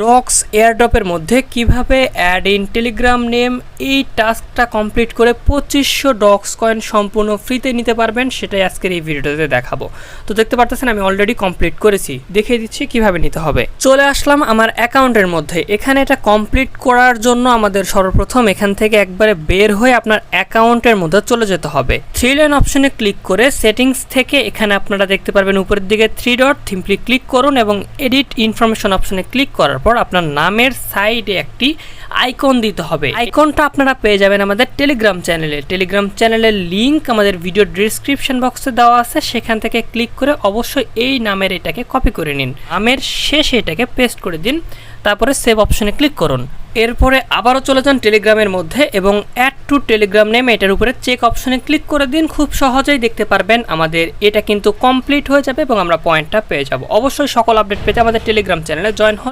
Docs এয়ারড্রপের মধ্যে কিভাবে add in Telegram name এই টাস্কটা কমপ্লিট করে 2500 ডক্স কয়েন সম্পূর্ণ ফ্রিতে নিতে পারবেন, সেটাই আজকের এই ভিডিওতে দেখাবো। তো দেখতে পারতেছেন আমি অলরেডি কমপ্লিট করেছি, দেখিয়ে দিচ্ছি কিভাবে নিতে হবে। চলে আসলাম আমার অ্যাকাউন্টের মধ্যে। এখানে এটা কমপ্লিট করার জন্য আমাদের সর্বপ্রথম এখান থেকে একবারে বের হয়ে আপনার অ্যাকাউন্টের মধ্যে চলে যেতে হবে। 3 লাইন অপশনে ক্লিক করে সেটিংস থেকে এখানে আপনারা দেখতে পারবেন উপরের দিকে 3 ডট, সিম্পলি ক্লিক করুন এবং এডিট ইনফরমেশন অপশনে ক্লিক করার পর আপনার নামের সাইডে একটি আইকন দিতে হবে। আইকনটা আপনারা পেয়ে যাবেন আমাদের টেলিগ্রাম চ্যানেলে। টেলিগ্রাম চ্যানেলের লিংক আমাদের ভিডিও ডেসক্রিপশন বক্সে দেওয়া আছে, সেখান থেকে ক্লিক করে অবশ্যই এই নামের এটাকে কপি করে নিন, নামের শেষে এটাকে পেস্ট করে দিন, তারপরে সেভ অপশনে ক্লিক করুন। এরপরে আবারও চলে যান টেলিগ্রামের মধ্যে এবং অ্যাড টু টেলিগ্রাম নেম এটার উপরে চেক অপশনে ক্লিক করে দিন। খুব সহজেই দেখতে পারবেন আমাদের এটা কিন্তু কমপ্লিট হয়ে যাবে এবং আমরা পয়েন্টটা পেয়ে যাব। অবশ্যই সকল আপডেট পেতে আমাদের টেলিগ্রাম চ্যানেলে জয়েন হন।